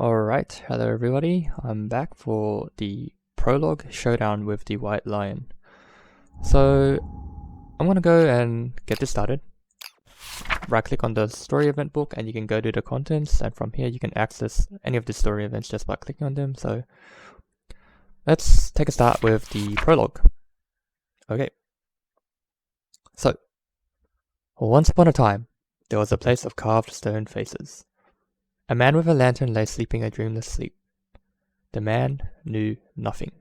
Alright, hello everybody, I'm back for the prologue showdown with the white lion. So I'm gonna go and get this started. Right click on the story event book and you can go to the contents, and from here you can access any of the story events just by clicking on them. So let's take a start with the prologue. Okay, so once upon a time there was a place of carved stone faces. A man with a lantern lay sleeping a dreamless sleep. The man knew nothing.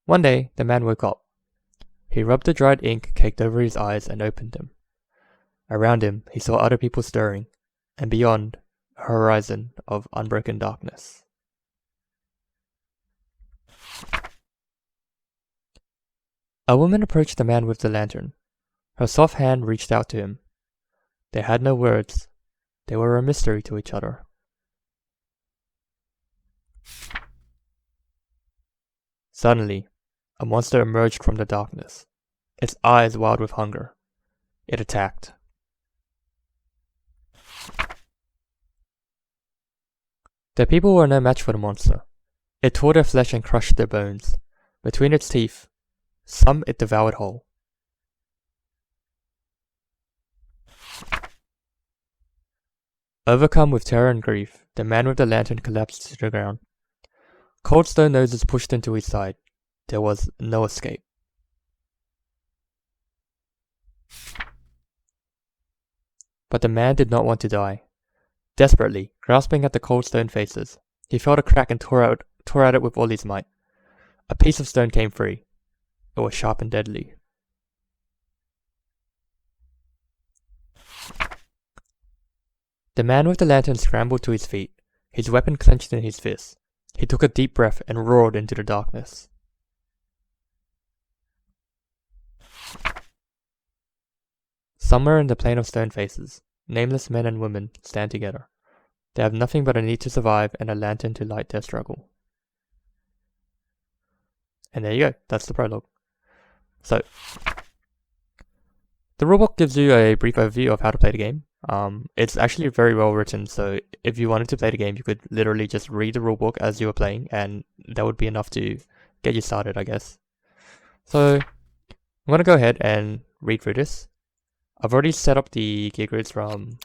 One day, the man woke up. He rubbed the dried ink caked over his eyes and opened them. Around him, he saw other people stirring, and beyond, a horizon of unbroken darkness. A woman approached the man with the lantern. Her soft hand reached out to him. They had no words. They were a mystery to each other. Suddenly, a monster emerged from the darkness, its eyes wild with hunger. It attacked. The people were no match for the monster. It tore their flesh and crushed their bones. Between its teeth, some it devoured whole. Overcome with terror and grief, the man with the lantern collapsed to the ground. Cold stone noses pushed into his side. There was no escape. But the man did not want to die. Desperately, grasping at the cold stone faces, he felt a crack and tore at it with all his might. A piece of stone came free. It was sharp and deadly. The man with the lantern scrambled to his feet, his weapon clenched in his fist. He took a deep breath and roared into the darkness. Somewhere in the plain of stone faces, nameless men and women stand together. They have nothing but a need to survive and a lantern to light their struggle. And there you go, that's the prologue. So, the rulebook gives you a brief overview of how to play the game. It's actually very well written, so if you wanted to play the game, you could literally just read the rulebook as you were playing, and that would be enough to get you started, I guess. So, I'm going to go ahead and read through this. I've already set up the gear grids from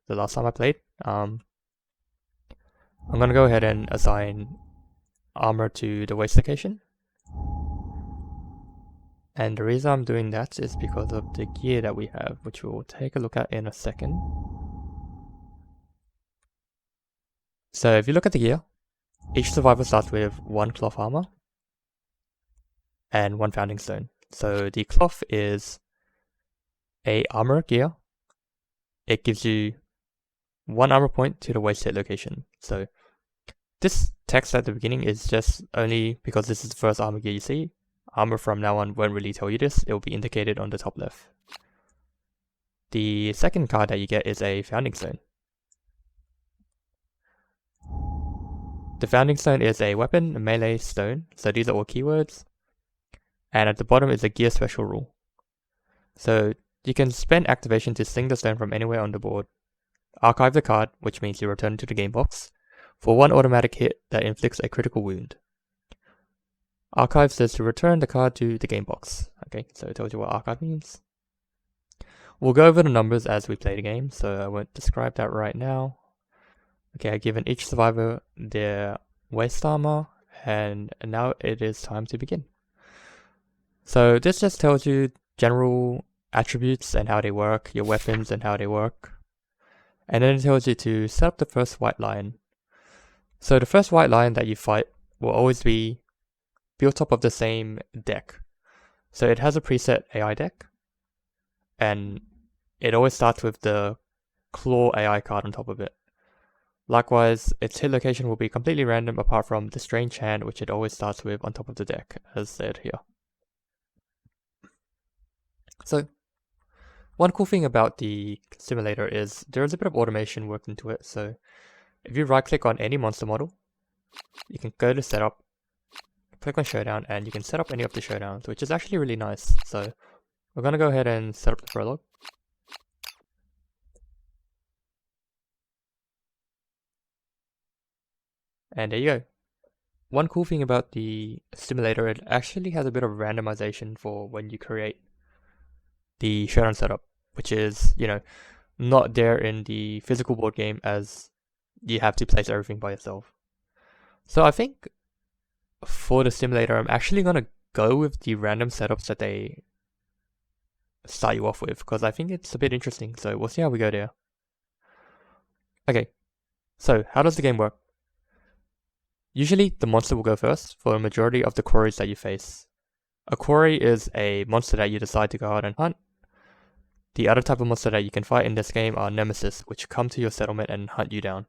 the last time I played. I'm going to go ahead and assign armor to the waist location. And the reason I'm doing that is because of the gear that we have, which we'll take a look at in a second. So if you look at the gear, each survivor starts with 1 cloth armor and 1 founding stone. So the cloth is a armor gear. It gives you 1 armor point to the waist hit location. So this text at the beginning is just only because this is the first armor gear you see. Armor from now on won't really tell you this, it will be indicated on the top left. The second card that you get is a founding stone. The founding stone is a weapon, a melee stone, so these are all keywords. And at the bottom is a gear special rule. So you can spend activation to sling the stone from anywhere on the board. Archive the card, which means you return it to the game box, for 1 automatic hit that inflicts a critical wound. Archive says to return the card to the game box. Okay, so it tells you what archive means. We'll go over the numbers as we play the game, so I won't describe that right now. Okay, I've given each survivor their waist armor, and now it is time to begin. So this just tells you general attributes and how they work, your weapons and how they work. And then it tells you to set up the first white lion. So the first white lion that you fight will always be built up of the same deck. So it has a preset AI deck, and it always starts with the claw AI card on top of it. Likewise, its hit location will be completely random apart from the strange hand, which it always starts with on top of the deck, as said here. So, one cool thing about the simulator is there is a bit of automation worked into it. So, if you right click on any monster model, you can go to setup, click on showdown, and you can set up any of the showdowns, which is actually really nice. So we're going to go ahead and set up the prologue. And there you go. One cool thing about the simulator, it actually has a bit of randomization for when you create the showdown setup, which is, not there in the physical board game as you have to place everything by yourself. So I think for the simulator, I'm actually going to go with the random setups that they start you off with, because I think it's a bit interesting. So we'll see how we go there. Okay, so how does the game work? Usually the monster will go first for a majority of the quarries that you face. A quarry is a monster that you decide to go out and hunt. The other type of monster that you can fight in this game are nemesis, which come to your settlement and hunt you down.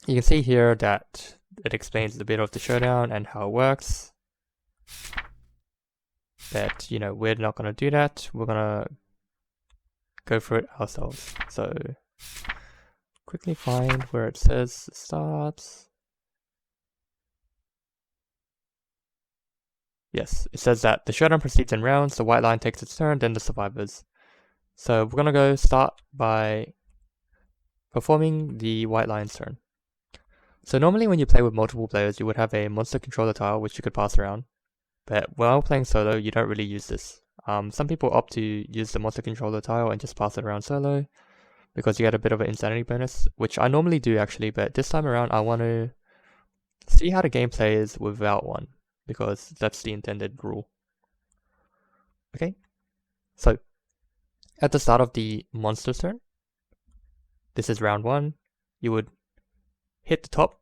You can see here that it explains a bit of the showdown and how it works. But, we're not going to do that. We're going to go through it ourselves. So, quickly find where it says it starts. Yes, it says that the showdown proceeds in rounds, the white line takes its turn, then the survivors. So, we're going to go start by performing the white line's turn. So normally when you play with multiple players, you would have a monster controller tile which you could pass around. But while playing solo, you don't really use this. Some people opt to use the monster controller tile and just pass it around solo, because you get a bit of an insanity bonus, which I normally do actually, but this time around I want to see how the game plays without one, because that's the intended rule. Okay, so at the start of the monster's turn, this is round 1, you would hit the top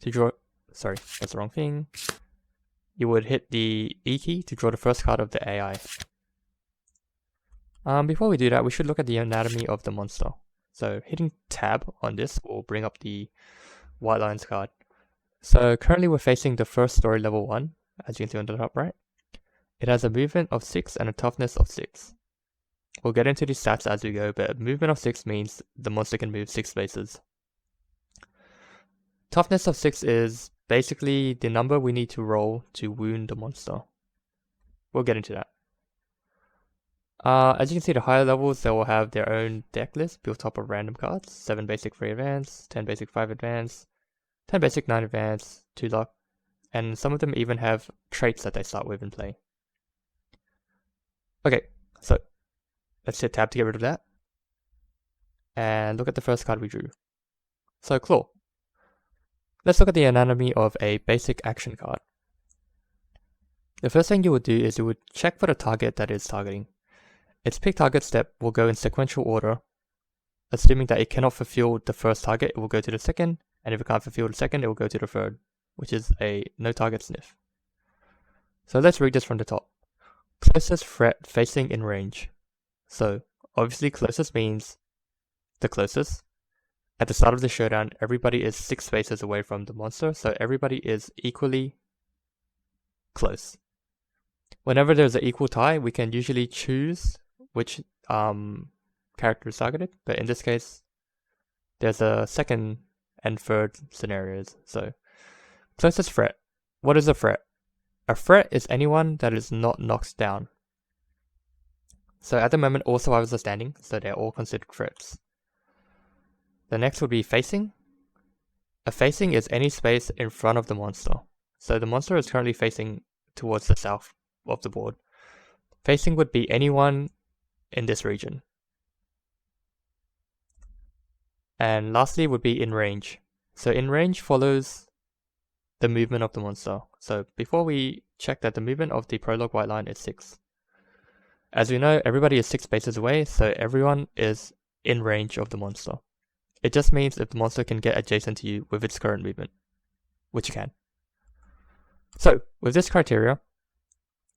to draw, sorry, that's the wrong thing. You would hit the E key to draw the first card of the AI. Before we do that, we should look at the anatomy of the monster. So hitting tab on this will bring up the white lines card. So currently we're facing the first story level 1, as you can see on the top right. It has a movement of 6 and a toughness of 6. We'll get into the stats as we go, but a movement of 6 means the monster can move 6 spaces. Toughness of 6 is basically the number we need to roll to wound the monster. We'll get into that. As you can see, the higher levels, they will have their own deck list built up of random cards. 7 basic 3 advance, 10 basic 5 advance, 10 basic 9 advance, 2 luck, and some of them even have traits that they start with in play. Okay, so let's hit tab to get rid of that. And look at the first card we drew. So Claw. Let's look at the anatomy of a basic action card. The first thing you would do is you would check for the target that it's targeting. Its pick target step will go in sequential order. Assuming that it cannot fulfill the first target, it will go to the second, and if it can't fulfill the second, it will go to the third, which is a no target sniff. So let's read this from the top. Closest threat facing in range. So obviously closest means the closest. At the start of the showdown, everybody is 6 spaces away from the monster, so everybody is equally close. Whenever there's an equal tie, we can usually choose which character is targeted, but in this case, there's a second and third scenarios. So, closest threat. What is a threat? A threat is anyone that is not knocked down. So at the moment, all survivors are standing, so they're all considered threats. The next would be facing. A facing is any space in front of the monster. So the monster is currently facing towards the south of the board. Facing would be anyone in this region. And lastly would be in range. So in range follows the movement of the monster. So before we check that the movement of the prologue white line is 6. As we know, everybody is 6 spaces away, so everyone is in range of the monster. It just means if the monster can get adjacent to you with its current movement, which it can. So, with this criteria,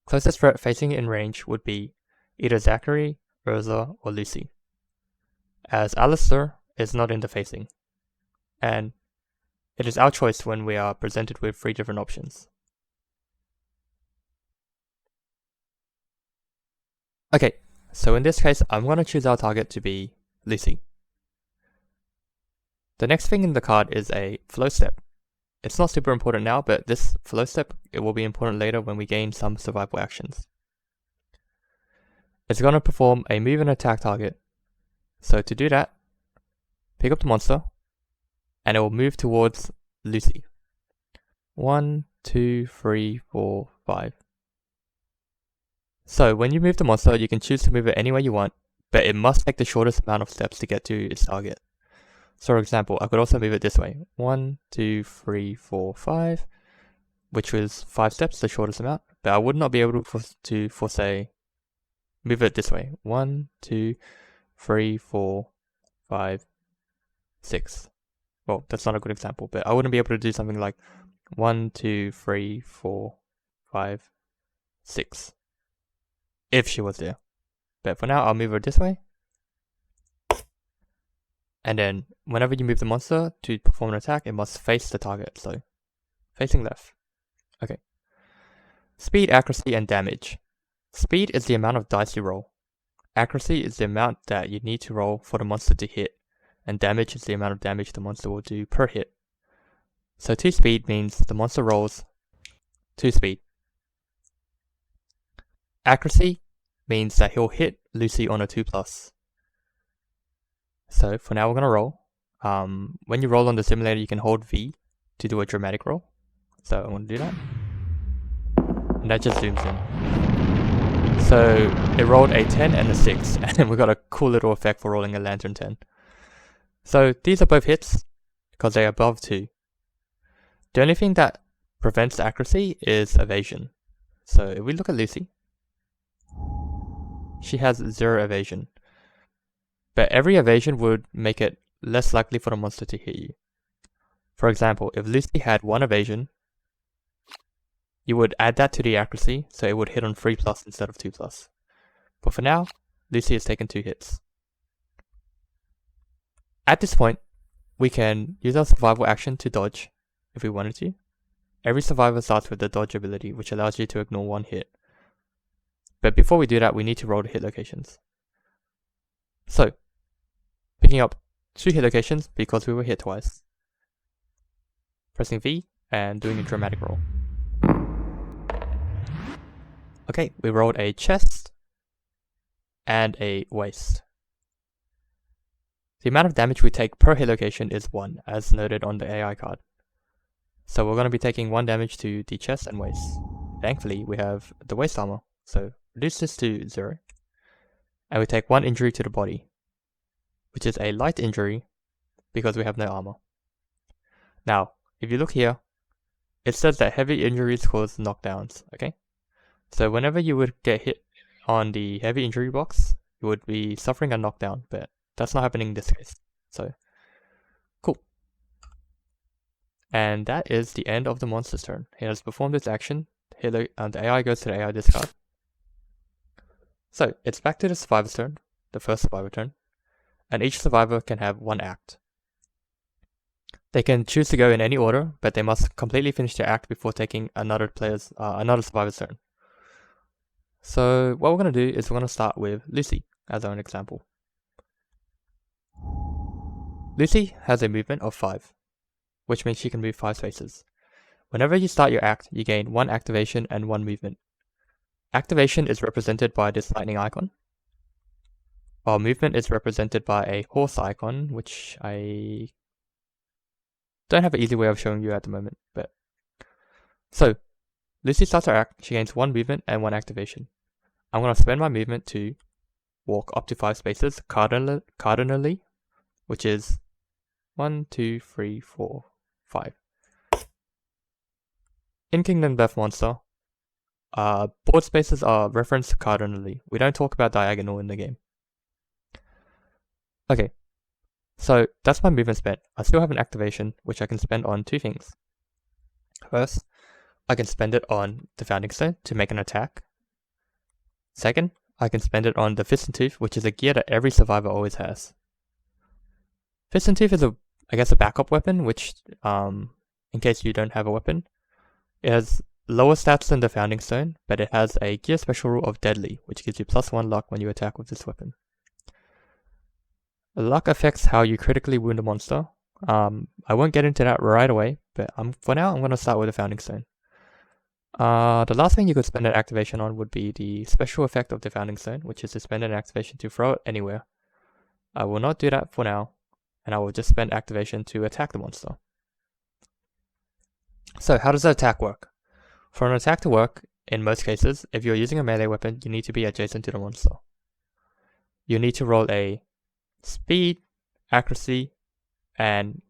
closest threat facing in range would be either Zachary, Rosa, or Lucy, as Alistair is not in the facing, and it is our choice when we are presented with 3 different options. Okay, so in this case, I'm going to choose our target to be Lucy. The next thing in the card is a flow step. It's not super important now, but this flow step, it will be important later when we gain some survival actions. It's going to perform a move and attack target. So to do that, pick up the monster, and it will move towards Lucy. 1, 2, 3, 4, 5. So when you move the monster, you can choose to move it any way you want, but it must take the shortest amount of steps to get to its target. So for example, I could also move it this way. 1, 2, 3, 4, 5, which was 5 steps, the shortest amount, but I would not be able to say, move it this way. 1, 2, 3, 4, 5, 6. Well, that's not a good example, but I wouldn't be able to do something like 1, 2, 3, 4, 5, 6. If she was there. But for now, I'll move her this way. And then, whenever you move the monster to perform an attack, it must face the target, so facing left. Okay. Speed, accuracy, and damage. Speed is the amount of dice you roll. Accuracy is the amount that you need to roll for the monster to hit, and damage is the amount of damage the monster will do per hit. So 2 speed means the monster rolls 2 speed. Accuracy means that he'll hit Lucy on a 2+. So for now we're going to roll. When you roll on the simulator, you can hold V to do a dramatic roll. So I'm going to do that. And that just zooms in. So it rolled a 10 and a 6, and then we got a cool little effect for rolling a lantern 10. So these are both hits because they're above 2. The only thing that prevents accuracy is evasion. So if we look at Lucy, she has 0 evasion. But every evasion would make it less likely for the monster to hit you. For example, if Lucy had 1 evasion, you would add that to the accuracy, so it would hit on 3+ instead of 2+. But for now, Lucy has taken 2 hits. At this point, we can use our survival action to dodge, if we wanted to. Every survivor starts with the dodge ability, which allows you to ignore 1 hit. But before we do that, we need to roll the hit locations. So, picking up 2 hit locations because we were hit twice. Pressing V and doing a dramatic roll. Okay, we rolled a chest and a waist. The amount of damage we take per hit location is 1, as noted on the AI card. So we're going to be taking 1 damage to the chest and waist. Thankfully, we have the waist armor, so reduce this to 0. And we take 1 injury to the body, which is a light injury because we have no armor. Now, if you look here, it says that heavy injuries cause knockdowns, okay? So whenever you would get hit on the heavy injury box, you would be suffering a knockdown, but that's not happening in this case. So, cool. And that is the end of the monster's turn. He has performed its action, the AI goes to the AI discard. So, it's back to the survivor's turn, the first survivor turn, and each survivor can have 1 act. They can choose to go in any order, but they must completely finish their act before taking another survivor's turn. So what we're going to do is we're going to start with Lucy as our example. Lucy has a movement of 5, which means she can move 5 spaces. Whenever you start your act, you gain 1 activation and 1 movement. Activation is represented by this lightning icon, while movement is represented by a horse icon, which I don't have an easy way of showing you at the moment. But so, Lucy starts her act, she gains 1 movement and 1 activation. I'm going to spend my movement to walk up to 5 spaces cardinally, which is 1, 2, 3, 4, 5. In Kingdom Death Monster, board spaces are referenced cardinally. We don't talk about diagonal in the game. Okay, so that's my movement spent. I still have an activation, which I can spend on 2 things. First, I can spend it on the Founding Stone to make an attack. Second, I can spend it on the Fist and Tooth, which is a gear that every survivor always has. Fist and Tooth is I guess a backup weapon, which, in case you don't have a weapon, it has lower stats than the Founding Stone, but it has a gear special rule of Deadly, which gives you +1 luck when you attack with this weapon. Luck affects how you critically wound a monster. I won't get into that right away, but for now I'm going to start with the Founding Stone. The last thing you could spend an activation on would be the special effect of the Founding Stone, which is to spend an activation to throw it anywhere. I will not do that for now, and I will just spend activation to attack the monster. So how does the attack work? For an attack to work, in most cases, if you're using a melee weapon, you need to be adjacent to the monster. You need to roll a speed, accuracy, and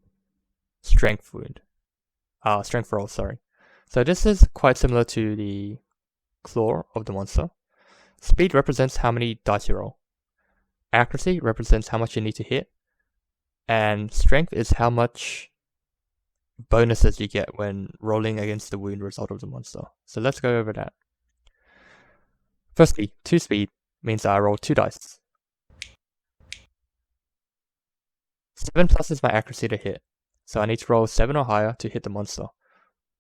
strength roll, sorry. So this is quite similar to the claw of the monster. Speed represents how many dice you roll. Accuracy represents how much you need to hit. And strength is how much bonuses you get when rolling against the wound result of the monster. So let's go over that. Firstly, 2 speed means that I roll 2 dice. 7 plus is my accuracy to hit, so I need to roll 7 or higher to hit the monster.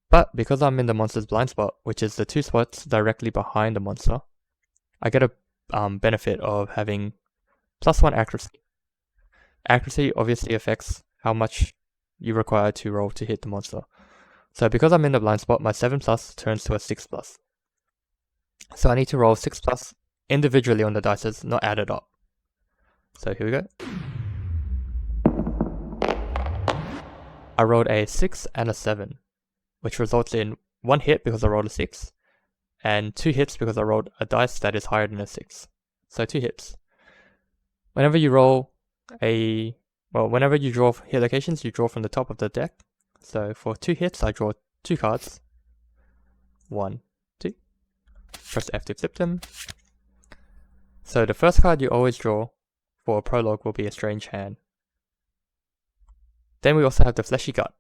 But because I'm in the monster's blind spot, which is the 2 spots directly behind the monster, I get a benefit of having +1 accuracy. Accuracy obviously affects how much you require to roll to hit the monster. So because I'm in the blind spot, my 7 plus turns to a 6 plus. So I need to roll 6 plus individually on the dices, not added up. So here we go. I rolled a 6 and a 7, which results in 1 hit because I rolled a 6, and 2 hits because I rolled a dice that is higher than a 6. So 2 hits. Whenever you draw hit locations, you draw from the top of the deck. So for 2 hits, I draw 2 cards. 1, 2. Press F to flip them. So the first card you always draw for a prologue will be a strange hand. Then we also have the fleshy gut,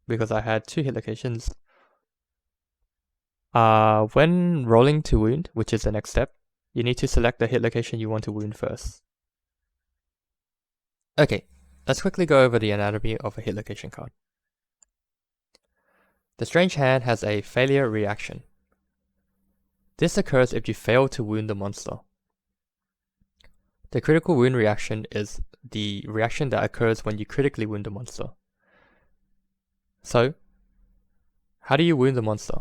because I had 2 hit locations. When rolling to wound, which is the next step, you need to select the hit location you want to wound first. Okay, let's quickly go over the anatomy of a hit location card. The strange hand has a failure reaction. This occurs if you fail to wound the monster. The critical wound reaction is the reaction that occurs when you critically wound the monster. So, how do you wound the monster?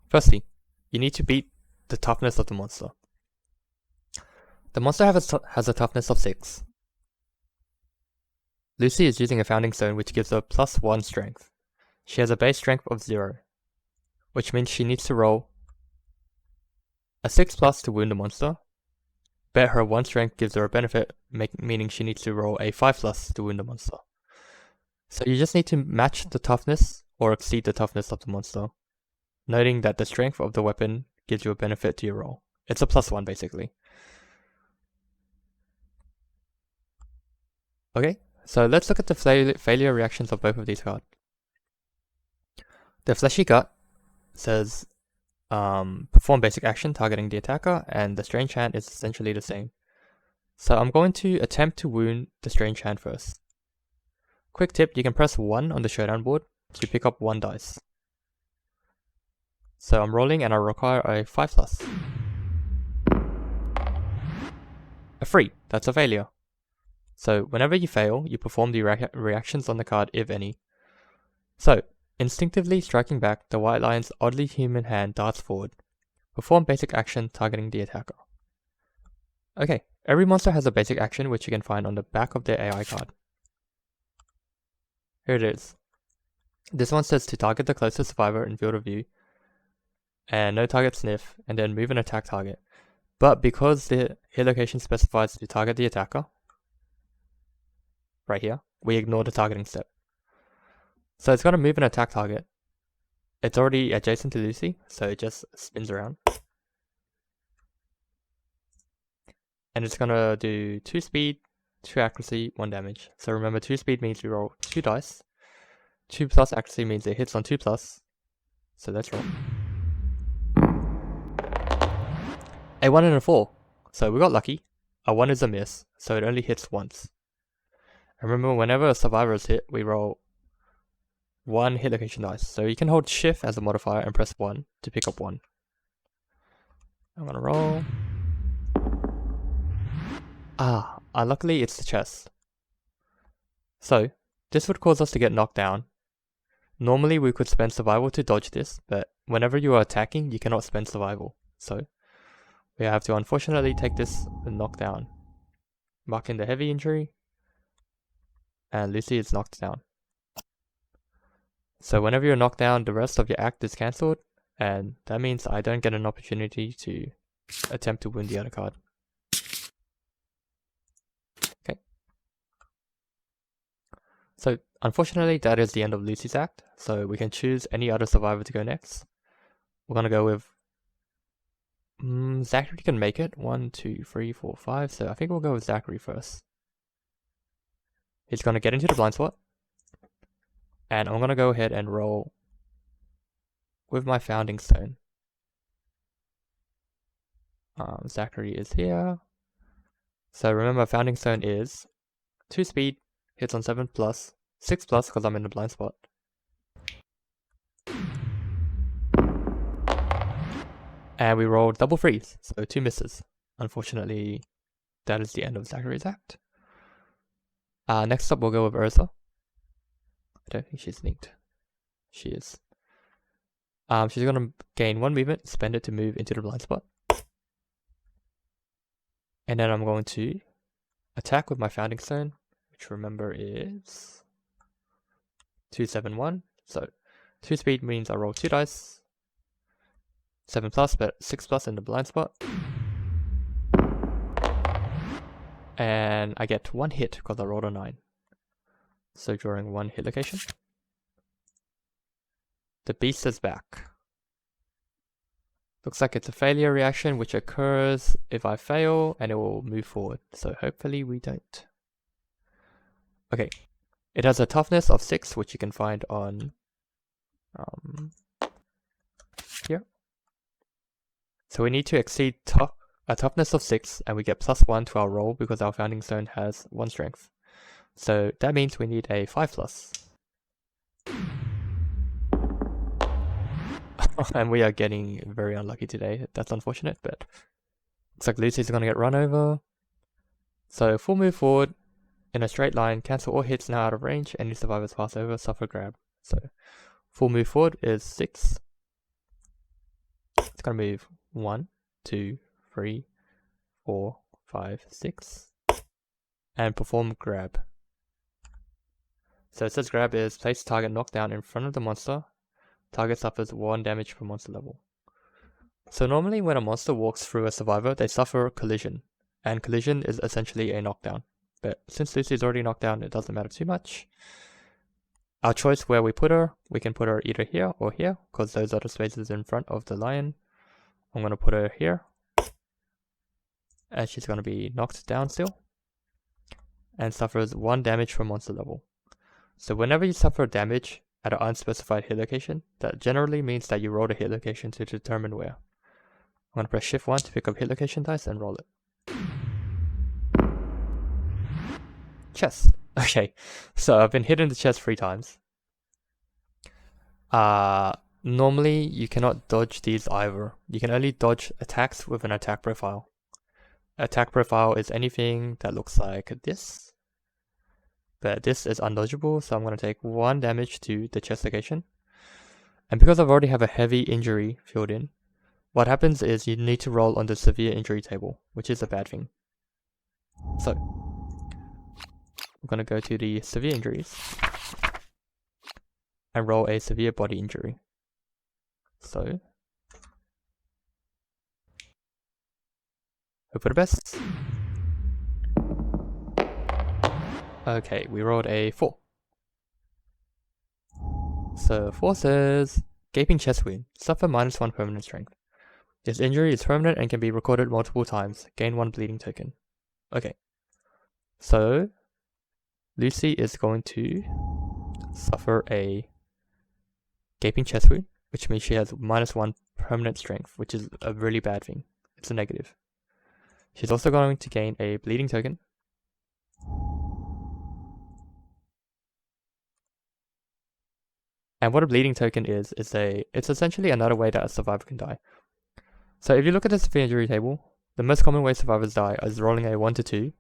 Firstly, you need to beat the toughness of the monster. The monster has a toughness of 6. Lucy is using a founding stone which gives her +1 strength. She has a base strength of 0, which means she needs to roll a 6 plus to wound the monster, but her 1 strength gives her a benefit, meaning she needs to roll a 5 plus to wound the monster. So you just need to match the toughness or exceed the toughness of the monster, noting that the strength of the weapon gives you a benefit to your roll. It's a +1 basically. Okay, so let's look at the failure reactions of both of these cards. The fleshy gut says perform basic action targeting the attacker, and the strange hand is essentially the same. So I'm going to attempt to wound the strange hand first. Quick tip, you can press 1 on the showdown board to pick up 1 dice. So I'm rolling and I require a 5 plus. A 3, that's a failure. So whenever you fail, you perform the reactions on the card, if any. So, instinctively striking back, the white lion's oddly human hand darts forward. Perform basic action targeting the attacker. Okay, every monster has a basic action which you can find on the back of their AI card. Here it is. This one says to target the closest survivor in field of view, and no target sniff, and then move and attack target. But because the hit location specifies to target the attacker, right here, we ignore the targeting step. So it's going to move and attack target. It's already adjacent to Lucy, so it just spins around. And it's going to do 2 speed, 2 accuracy, 1 damage. So remember, 2 speed means we roll 2 dice. 2 plus accuracy means it hits on 2 plus. So let's roll. A 1 and a 4. So we got lucky. A 1 is a miss, so it only hits once. Remember, whenever a survivor is hit, we roll 1 hit location dice. So you can hold shift as a modifier and press 1 to pick up 1. I'm gonna roll. Luckily it's the chest. So, this would cause us to get knocked down. Normally we could spend survival to dodge this, but whenever you are attacking, you cannot spend survival. So, we have to unfortunately take this knockdown. Marking the heavy injury. and Lucy is knocked down. So whenever you're knocked down, the rest of your act is cancelled, and that means I don't get an opportunity to attempt to win the other card. Okay. So unfortunately, that is the end of Lucy's act, so we can choose any other survivor to go next. We're gonna go with Zachary can make it. 1, 2, 3, 4, 5. So I think we'll go with Zachary first. He's gonna get into the blind spot. And I'm gonna go ahead and roll with my founding stone. Zachary is here. So remember, founding stone is 2 speed, hits on 7 plus, 6 plus because I'm in the blind spot. And we rolled double freeze, so 2 misses. Unfortunately, that is the end of Zachary's act. Next up, we'll go with Urza. I don't think she's linked. She is. She's gonna gain 1 movement, spend it to move into the blind spot. And then I'm going to attack with my founding stone, which remember is 2, 7, 1. So 2 speed means I roll 2 dice. 7 plus, but 6 plus in the blind spot. And I get 1 hit because I rolled a 9. So drawing 1 hit location. The beast is back. Looks like it's a failure reaction which occurs if I fail, and it will move forward. So hopefully we don't. Okay. It has a toughness of 6, which you can find on here. So we need to exceed a toughness of 6, and we get +1 to our roll because our founding stone has 1 strength. So that means we need a 5 plus. And we are getting very unlucky today. That's unfortunate, but looks like Lucy's gonna get run over. So full move forward in a straight line, cancel all hits now out of range, any survivors pass over, suffer grab. So full move forward is 6. It's gonna move 1, 2, 3, 4, 5, 6, and perform grab. So it says grab is place target knockdown in front of the monster. Target suffers 1 damage per monster level. So normally when a monster walks through a survivor, they suffer collision. And collision is essentially a knockdown. But since Lucy is already knocked down, it doesn't matter too much. Our choice where we put her, we can put her either here or here, because those are the spaces in front of the lion. I'm going to put her here. And she's going to be knocked down still. And suffers 1 damage per monster level. So whenever you suffer damage at an unspecified hit location, that generally means that you roll a hit location to determine where. I'm going to press Shift 1 to pick up hit location dice and roll it. Chest. Okay, so I've been hit in the chest 3 times. Normally you cannot dodge these either. You can only dodge attacks with an attack profile. Attack profile is anything that looks like this. But this is undodgeable, so I'm going to take 1 damage to the chest location. And because I've already have a heavy injury filled in, what happens is you need to roll on the severe injury table, which is a bad thing. So, I'm going to go to the severe injuries and roll a severe body injury. So, hope for the best. Okay, we rolled a 4. So 4 says, gaping chest wound, suffer -1 permanent strength. This injury is permanent and can be recorded multiple times, gain 1 bleeding token. Okay, so Lucy is going to suffer a gaping chest wound, which means she has -1 permanent strength, which is a really bad thing. It's a negative. She's also going to gain a bleeding token. And what a bleeding token is it's essentially another way that a survivor can die. So if you look at the severe injury table, the most common way survivors die is rolling a 1 to 2,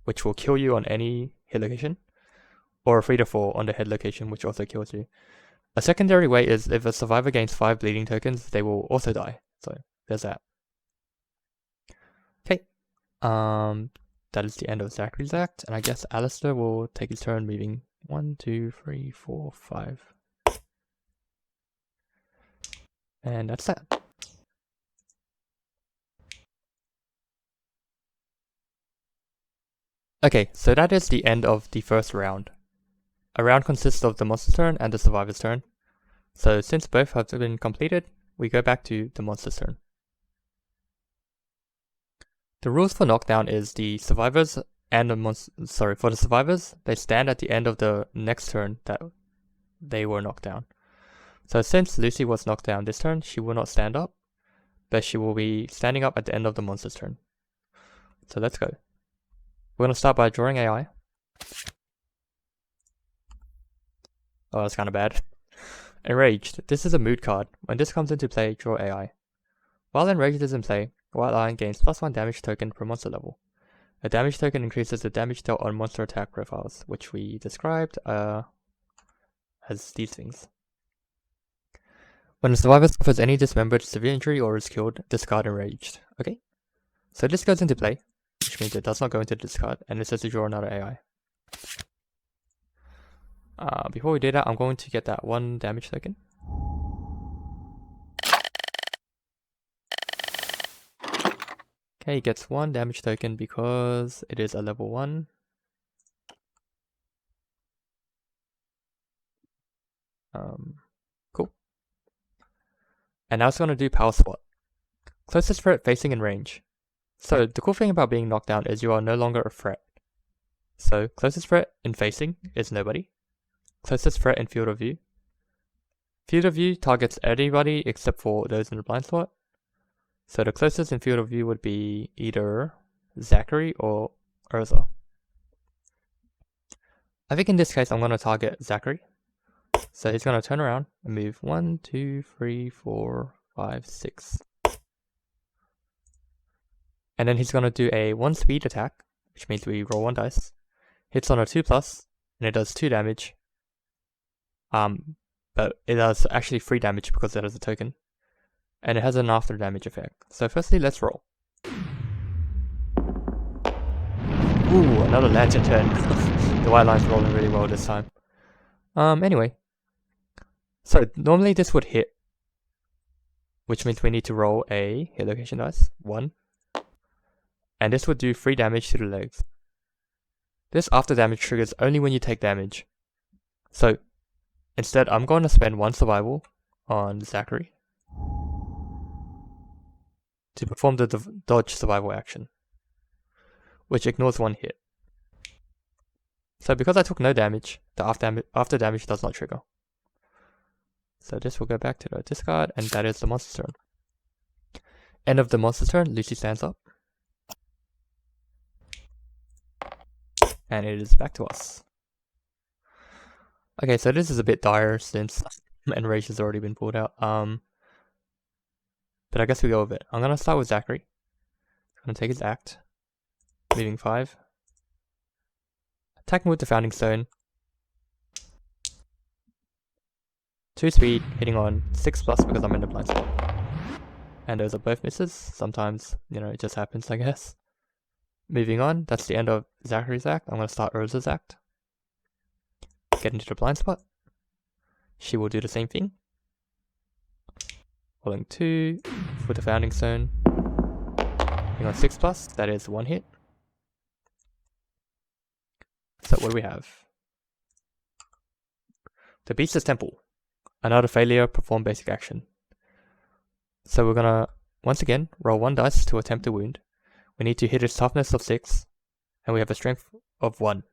which will kill you on any hit location, or a 3 to 4 on the head location, which also kills you. A secondary way is if a survivor gains 5 bleeding tokens, they will also die. So there's that. Okay. that is the end of Zachary's act, and I guess Alistair will take his turn, moving 1, 2, 3, 4, 5. And that's that. Okay, so that is the end of the first round. A round consists of the monster's turn and the survivor's turn. So since both have been completed, we go back to the monster's turn. The rules for knockdown is the survivors and the for the survivors, they stand at the end of the next turn that they were knocked down. So since Lucy was knocked down this turn, she will not stand up, but she will be standing up at the end of the monster's turn. So let's go. We're going to start by drawing AI. Oh, that's kind of bad. Enraged. This is a mood card. When this comes into play, draw AI. While Enraged is in play, White Lion gains +1 damage token per monster level. A damage token increases the damage dealt on monster attack profiles, which we described as these things. When a survivor suffers any dismembered, severe injury, or is killed, discard Enraged. Okay? So this goes into play, which means it does not go into the discard, and it says to draw another AI. Before we do that, I'm going to get that 1 damage token. Okay, he gets 1 damage token because it is a level 1. Cool. And now it's going to do power swap. Closest threat facing in range. So the cool thing about being knocked down is you are no longer a threat. So closest threat in facing is nobody. Closest threat in field of view. Field of view targets anybody except for those in the blind spot. So the closest in field of view would be either Zachary or Urza. I think in this case I'm going to target Zachary. So he's going to turn around and move 1, 2, 3, 4, 5, 6. And then he's going to do a 1 speed attack, which means we roll 1 dice. Hits on a 2+, and it does 2 damage. But it does actually 3 damage because it has a token. And it has an after damage effect. So firstly, let's roll. Ooh, another lantern turn. The White Lion's rolling really well this time. Anyway. So normally this would hit, which means we need to roll a hit location dice, 1. And this would do 3 damage to the legs. This after damage triggers only when you take damage. So instead, I'm going to spend 1 survival on Zachary to perform the dodge survival action, which ignores 1 hit. So because I took no damage, the after damage does not trigger. So this will go back to the discard, and that is the monster's turn. End of the monster's turn, Lucy stands up. And it is back to us. Okay, so this is a bit dire since Enrage has already been pulled out. But I guess we go with it. I'm going to start with Zachary. I'm going to take his act. Moving 5. Attacking with the Founding Stone. 2 speed, hitting on 6+ because I'm in the blind spot. And those are both misses. Sometimes, it just happens, I guess. Moving on, that's the end of Zachary's act. I'm going to start Urza's act. Get into the blind spot. She will do the same thing. Rolling 2 with the Founding Stone. Hitting on 6+, that is 1 hit. So what do we have? The Beast's Temple. Another failure, perform basic action. So we're gonna, once again, roll 1 dice to attempt a wound. We need to hit its toughness of 6, and we have a strength of 1.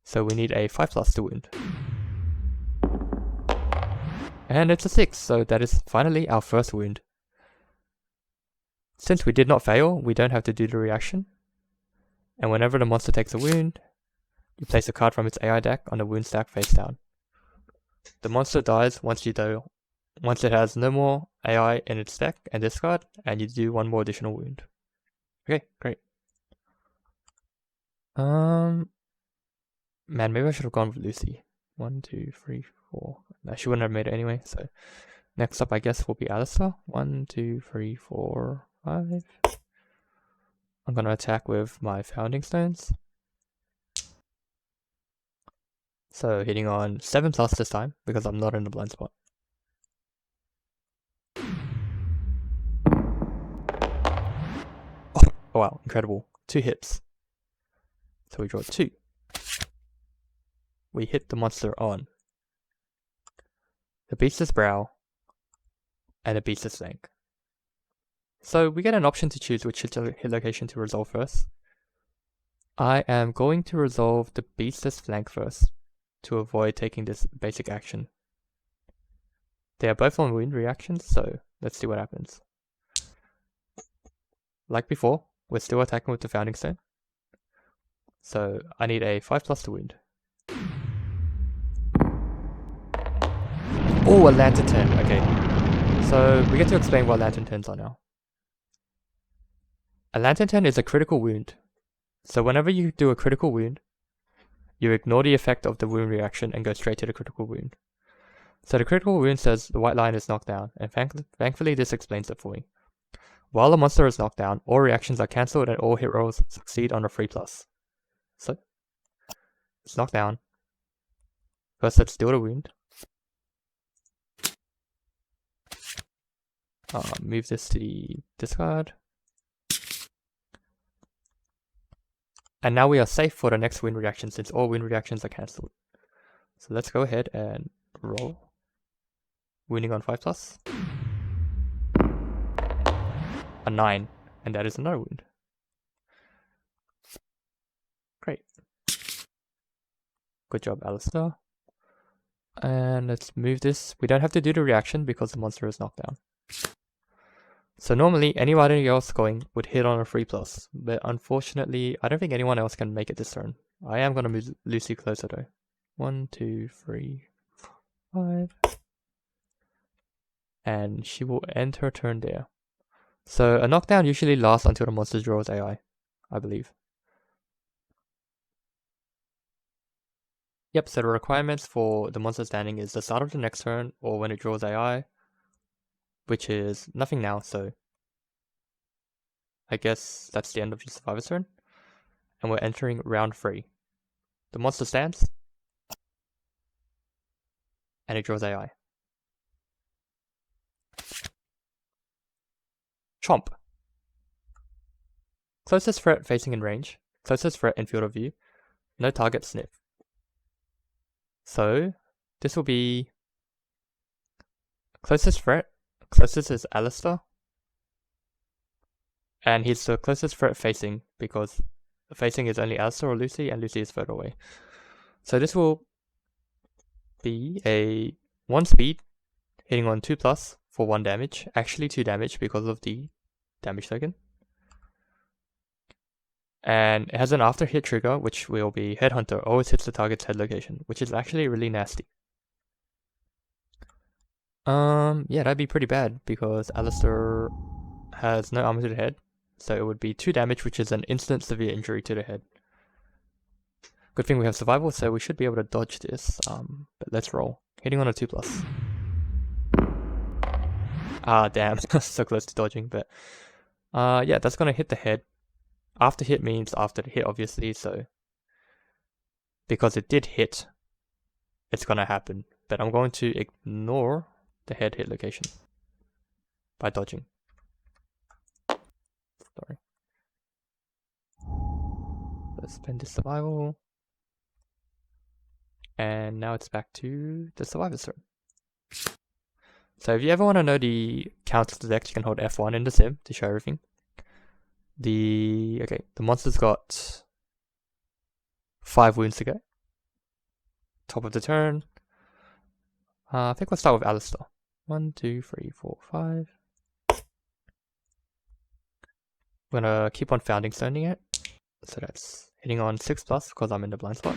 So we need a 5+ to wound. And it's a 6, so that is finally our first wound. Since we did not fail, we don't have to do the reaction. And whenever the monster takes a wound, you place a card from its AI deck on the wound stack face down. The monster dies once it has no more AI in its deck and discard, and you do 1 more additional wound. Okay, great. Man, maybe I should have gone with Lucy. 1, 2, 3, 4. No, she wouldn't have made it anyway, so next up I guess will be Alistair. 1, 2, 3, 4, 5. I'm going to attack with my Founding Stones. So hitting on 7+ this time, because I'm not in the blind spot. Oh wow, incredible. 2 hits. So we draw 2. We hit the monster on the Beast's Brow and the Beast's Flank. So we get an option to choose which hit location to resolve first. I am going to resolve the Beast's Flank first, to avoid taking this basic action. They are both on wound reactions, so let's see what happens. Like before, we're still attacking with the Founding Stone. So I need a 5+ to wound. Oh, a Lantern 10, okay. So we get to explain what Lantern 10s are now. A Lantern 10 is a critical wound. So whenever you do a critical wound, you ignore the effect of the wound reaction and go straight to the critical wound. So the critical wound says the white lion is knocked down, and thankfully this explains it for me. While the monster is knocked down, all reactions are cancelled and all hit rolls succeed on a 3+. So, it's knocked down. First let's deal the wound. Move this to the discard. And now we are safe for the next wound reaction since all wound reactions are cancelled. So let's go ahead and roll. Wounding on 5+. A 9, and that is another wound. Great. Good job, Alistair. And let's move this. We don't have to do the reaction because the monster is knocked down. So normally anybody else going would hit on a 3+, but unfortunately I don't think anyone else can make it this turn. I am going to move Lucy closer though. 1, 2, 3, 5. And she will end her turn there. So a knockdown usually lasts until the monster draws AI, I believe. Yep, so the requirements for the monster standing is the start of the next turn or when it draws AI, which is nothing now, so I guess that's the end of the survivor's turn. And we're entering round 3. The monster stands, and it draws AI. Chomp. Closest threat facing in range, closest threat in field of view, no target sniff. So this will be closest threat. Closest is Alistair. And he's the closest threat facing because facing is only Alistair or Lucy, and Lucy is further away. So this will be a 1 speed, hitting on 2+ for 1 damage. Actually 2 damage because of the damage token. And it has an after hit trigger, which will be Headhunter, always hits the target's head location, which is actually really nasty. Yeah, that'd be pretty bad because Alistair has no armor to the head. So it would be 2 damage, which is an instant severe injury to the head. Good thing we have survival, so we should be able to dodge this. But let's roll. Hitting on a 2+. Ah, damn. So close to dodging, but yeah, that's gonna hit the head. After hit means after the hit, obviously, so because it did hit, it's gonna happen. But I'm going to ignore the head hit location by dodging. Sorry. Let's spend the survival. And now it's back to the survivor's turn. So if you ever want to know the count of the deck, you can hold F1 in the sim to show everything. The monster's got 5 wounds to go. Top of the turn. I think we'll start with Alistair. 1, 2, 3, 4, 5. I'm gonna keep on Founding Stoning it. So that's hitting on 6+ because I'm in the blind spot.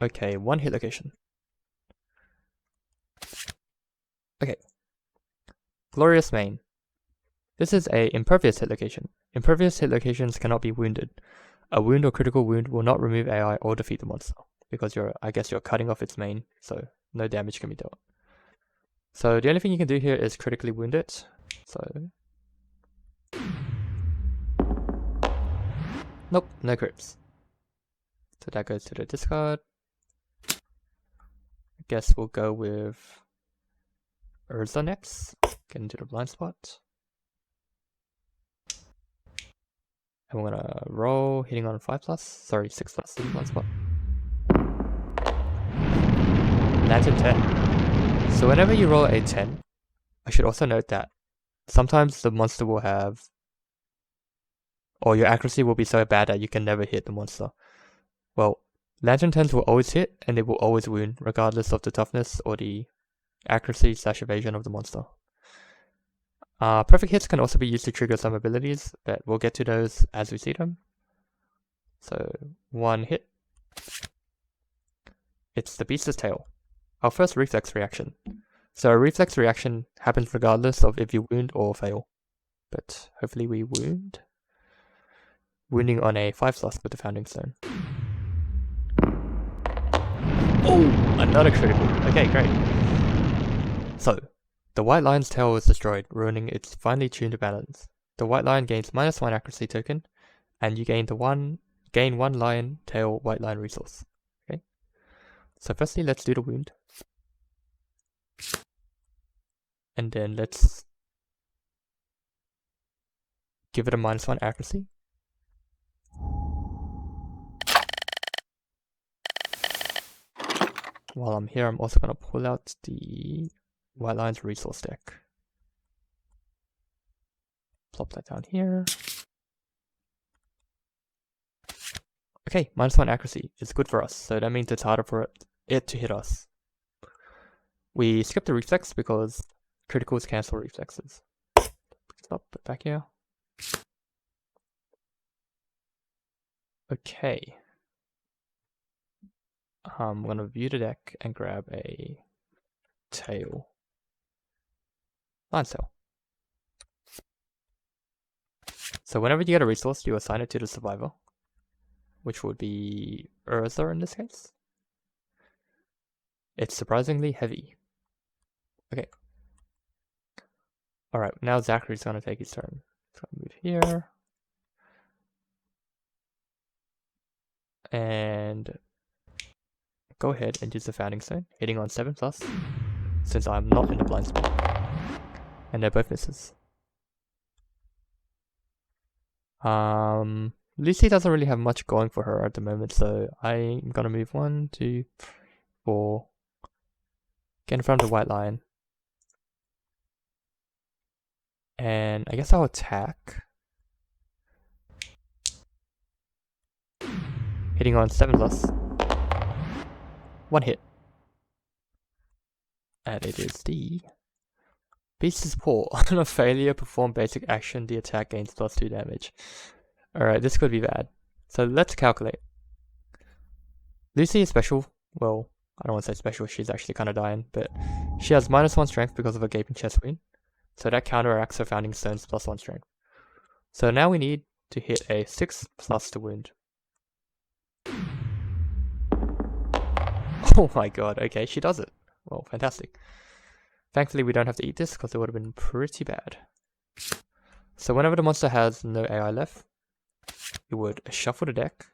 Okay, 1 hit location. Okay. Glorious Mane. This is a impervious hit location. Impervious hit locations cannot be wounded. A wound or critical wound will not remove AI or defeat the monster because I guess you're cutting off its mane, so no damage can be dealt. So the only thing you can do here is critically wound it. So Nope, no crits. So that goes to the discard. I guess we'll go with Urza next. Get into the blind spot. And we're gonna roll, hitting on 5+, sorry, 6+ in the blind spot. That's a 10. So whenever you roll a 10, I should also note that sometimes the monster will have, or your accuracy will be so bad that you can never hit the monster. Well, Lantern 10s will always hit, and they will always wound, regardless of the toughness or the accuracy / evasion of the monster. Perfect hits can also be used to trigger some abilities, but we'll get to those as we see them. So, one hit. It's the Beast's Tail. Our first reflex reaction. So a reflex reaction happens regardless of if you wound or fail. But hopefully we wound. Wounding on a 5+ with the Founding Stone. Oh, another critical. Okay, great. So, the White Lion's tail is destroyed, ruining its finely tuned balance. The White Lion gains -1 accuracy token, and you gain one Lion Tail White Lion resource. Okay. So firstly, let's do the wound. And then let's give it a -1 accuracy. While I'm here, I'm also going to pull out the White Lion's resource deck. Plop that down here. Okay, -1 accuracy is good for us, so that means it's harder for it to hit us. We skip the reflex because criticals cancel reflexes. Stop, put back here. Okay. I'm gonna view the deck and grab a tail. Lion's tail. So whenever you get a resource, you assign it to the survivor, which would be Urza in this case. It's surprisingly heavy. Okay. Alright, now Zachary's gonna take his turn. So I'll move here. And go ahead and use the Founding Stone, hitting on 7+, since I'm not in the blind spot. And they're both misses. Lucy doesn't really have much going for her at the moment, so I'm gonna move 1, 2, 3, 4. Get in front of the White Lion. And I guess I'll attack. Hitting on 7+. 1 hit. And it is the Beast's Paw. On a failure, perform basic action, the attack gains +2 damage. Alright, this could be bad. So let's calculate. Lucy is special. Well, I don't want to say special, she's actually kind of dying, but she has -1 strength because of a gaping chest wound. So that counteracts her Founding Stone's +1 strength. So now we need to hit a 6+ to wound. Oh my god, okay, she does it. Well, fantastic. Thankfully we don't have to eat this because it would have been pretty bad. So whenever the monster has no AI left, you would shuffle the deck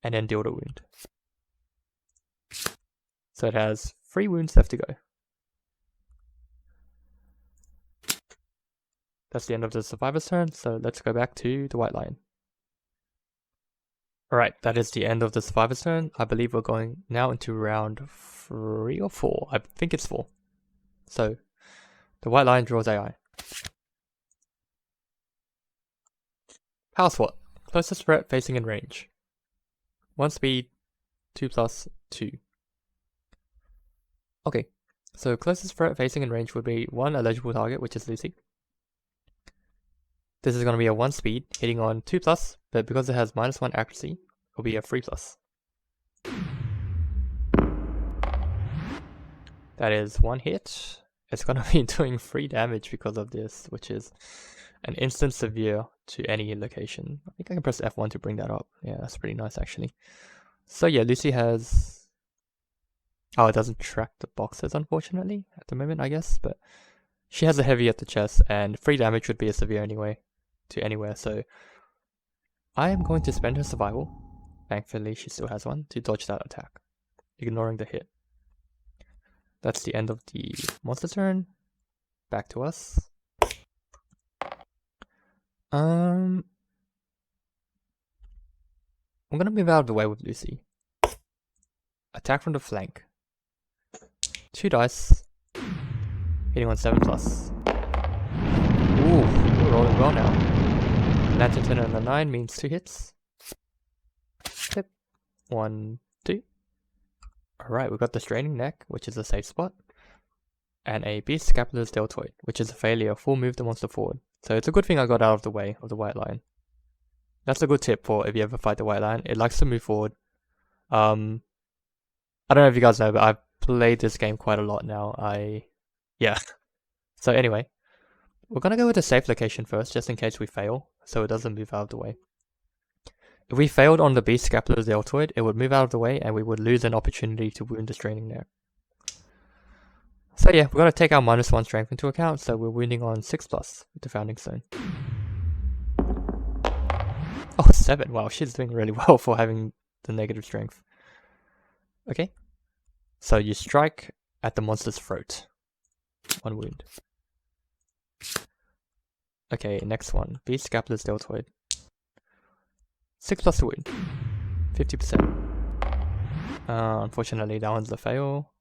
and then deal the wound. So it has 3 wounds left to go. That's the end of the survivor's turn, so let's go back to the White Lion. Alright, that is the end of the survivor's turn. I believe we're going now into round 3 or 4. I think it's 4. So, the White Lion draws AI. Power SWAT. Closest threat facing in range. 1 speed, 2+, 2. Okay, so closest threat facing in range would be 1 eligible target, which is Lucy. This is going to be a 1 speed, hitting on 2+, but because it has -1 accuracy, it will be a 3+. That is 1 hit. It's going to be doing 3 damage because of this, which is an instant severe to any location. I think I can press F1 to bring that up. Yeah, that's pretty nice actually. So yeah, Lucy has... Oh, it doesn't track the boxes unfortunately at the moment, I guess, but She has a heavy at the chest, and 3 damage would be a severe anyway, to anywhere, so I am going to spend her survival, thankfully she still has one, to dodge that attack, ignoring the hit. That's the end of the monster turn. Back to us. I'm gonna move out of the way with Lucy. Attack from the flank. 2 dice. Hitting on 7+. Ooh, we're rolling well now. Lantern 10 and a 9 means 2 hits. Flip. 1, 2. Alright, we got the Straining Neck, which is a safe spot. And a Beast Scapular's Deltoid, which is a failure. Full move the monster forward. So it's a good thing I got out of the way of the White Lion. That's a good tip for if you ever fight the White Lion. It likes to move forward. I don't know if you guys know, but I've played this game quite a lot now. Yeah. So anyway, we're gonna go with a safe location first, just in case we fail, so it doesn't move out of the way. If we failed on the Beast Scapular's Deltoid, it would move out of the way and we would lose an opportunity to wound the Straining Neck. So yeah, we're gonna take our -1 strength into account, so we're wounding on 6+ with the Founding Stone. Oh, 7. Wow, she's doing really well for having the negative strength. Okay. So you strike at the monster's throat. 1 wound. Okay, next one. Beast Scapular's Deltoid. 6+ wound. 50%. Unfortunately, that one's a fail.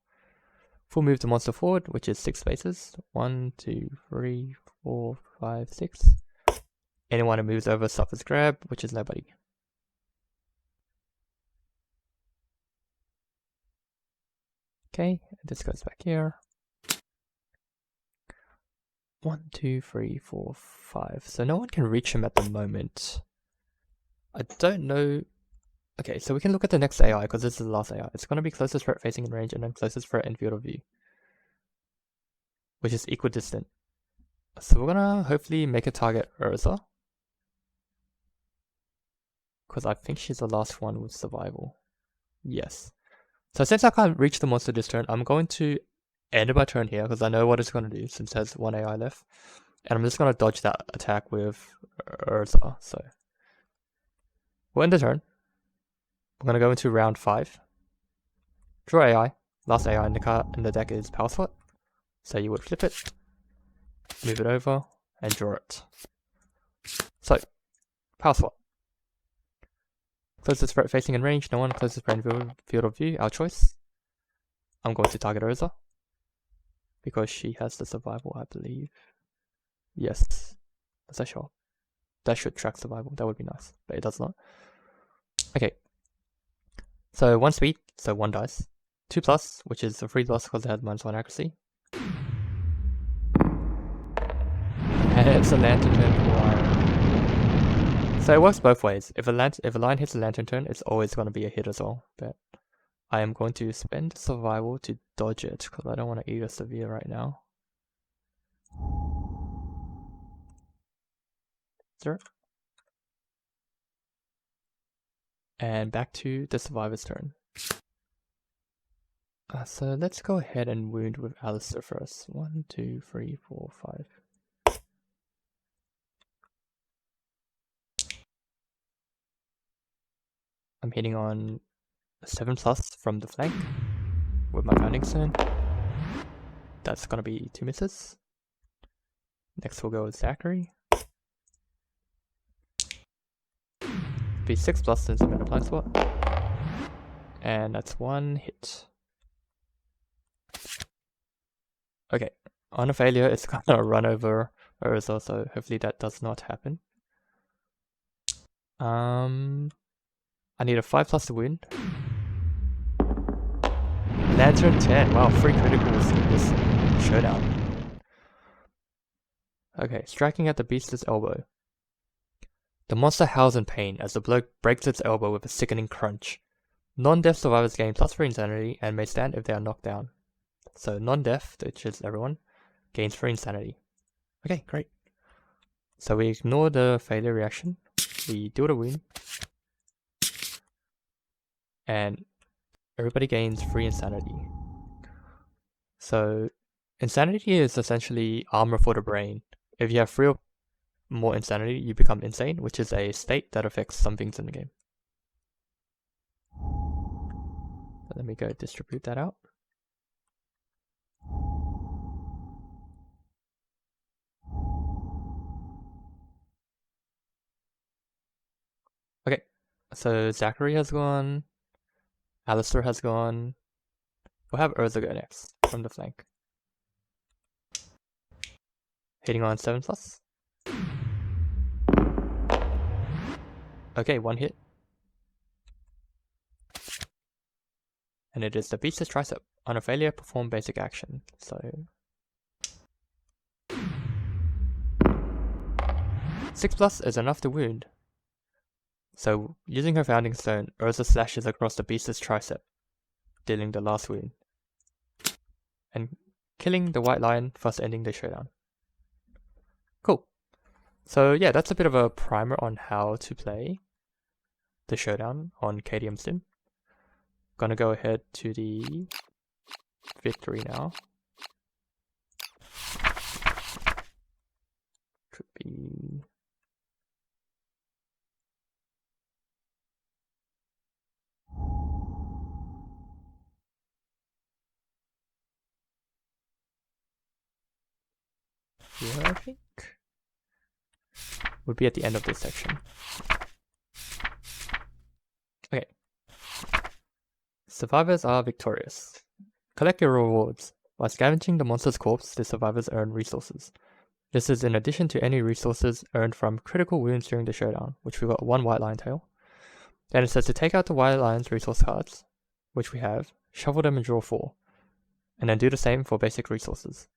Full move the monster forward, which is 6 spaces. 1, 2, 3, 4, 5, 6. Anyone who moves over suffers grab, which is nobody. Okay, this goes back here. 1, 2, 3, 4, 5. So no one can reach him at the moment. I don't know. Okay, so we can look at the next AI, because this is the last AI. It's going to be closest threat facing in range and then closest threat in field of view, which is equidistant. So we're going to hopefully make a target Urza, because I think she's the last one with survival. Yes. So since I can't reach the monster this turn, I'm going to end my turn here, because I know what it's going to do since it has 1 AI left. And I'm just going to dodge that attack with Urza. So we'll end the turn. We're going to go into round 5. Draw AI. Last AI in the deck is Power Slot. So you would flip it, move it over, and draw it. So, Power Slot. Closest threat facing in range, no one. Closest threat in field of view, our choice. I'm going to target Urza, because she has the survival, I believe. Yes. Does that show up? That should track survival, that would be nice, but it does not. Okay. So 1 speed, so 1 dice. 2+, which is a 3+ because it has -1 accuracy. And it's a Lantern turn for Lion. So it works both ways. If a lion hits a Lantern turn, it's always going to be a hit as well. But I am going to spend survival to dodge it, because I don't want to eat a severe right now. Sir. And back to the survivor's turn. So let's go ahead and wound with Alistair first. 1, 2, 3, 4, 5. I'm hitting on 7+ from the flank with my Founding Stone. That's gonna be 2 misses. Next we'll go with Zachary. Be 6+ since I'm in a blind spot. And that's 1 hit. Okay, on a failure, it's gonna run over Urza, so hopefully that does not happen. I need a 5+ to win. Lantern 10. Wow, 3 criticals in this showdown. Okay, striking at the beast's elbow. The monster howls in pain as the blow breaks its elbow with a sickening crunch. Non-death survivors gain +3 insanity and may stand if they are knocked down. So non-death, which is everyone, gains 3 insanity. Okay, great. So we ignore the failure reaction. We do the wound. And everybody gains 3 insanity. So Insanity is essentially armor for the brain. If you have 3 or more insanity, you become insane, which is a state that affects some things in the game. So let me go distribute that out. Okay, so Zachary has gone, Alistair has gone. We'll have Urza go next from the flank. Hitting on 7+. Okay, 1 hit. And it is the Beast's Tricep. On a failure, perform basic action. So 6+ is enough to wound. So using her Founding Stone, Urza slashes across the Beast's Tricep, dealing the last wound. And killing the White Lion, thus ending the showdown. Cool. So yeah, that's a bit of a primer on how to play the showdown on KDM Sim. Gonna go ahead to the victory now. Could be here, I think. Would be at the end of this section. Okay. Survivors are victorious. Collect your rewards. By scavenging the monster's corpse, the survivors earn resources. This is in addition to any resources earned from critical wounds during the showdown, which we got 1 White Lion tail. Then it says to take out the White Lion's resource cards, which we have, shuffle them and draw 4. And then do the same for basic resources.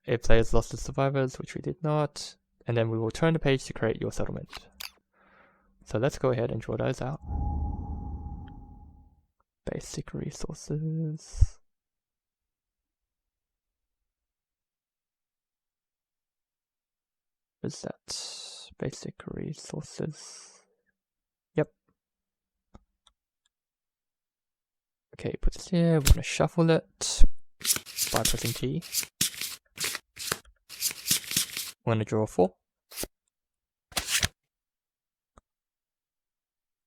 If players lost the survivors, which we did not, and then we will turn the page to create your settlement. So let's go ahead and draw those out. Basic resources. What is that? Basic resources. Yep. Okay, put this here. We're gonna shuffle it by pressing T. We're gonna draw 4.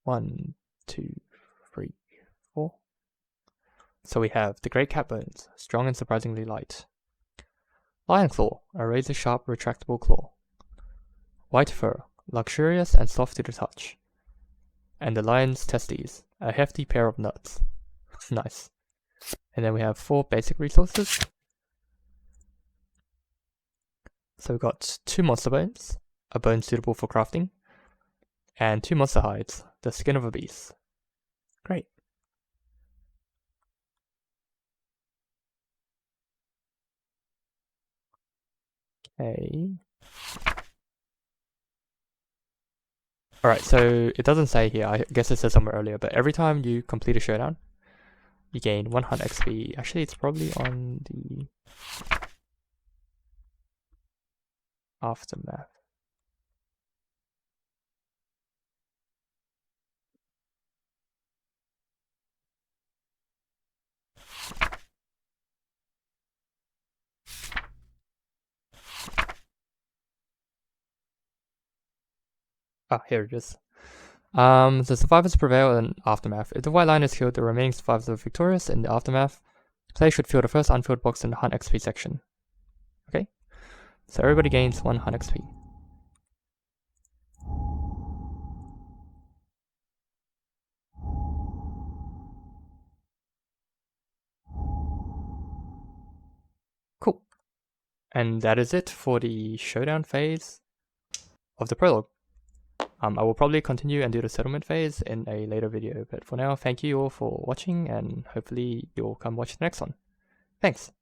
1, 2, 3, 4. So we have the Great Cat Bones, strong and surprisingly light. Lion Claw, a razor-sharp retractable claw. White Fur, luxurious and soft to the touch. And the Lion's Testes, a hefty pair of nuts. Nice. And then we have 4 basic resources. So we've got 2 monster bones, a bone suitable for crafting, and 2 monster hides, the skin of a beast. Great. Okay. Alright, so it doesn't say here, I guess it said somewhere earlier, but every time you complete a showdown, you gain 100 XP. Actually, it's probably on the aftermath. Ah, here it is. The survivors prevail in Aftermath. If the White Lion is killed, the remaining survivors are victorious in the Aftermath. The player should fill the first unfilled box in the Hunt XP section. Okay? So everybody gains 1 Hunt XP. Cool. And that is it for the showdown phase of the prologue. I will probably continue and do the settlement phase in a later video, but for now, thank you all for watching, and hopefully you'll come watch the next one. Thanks.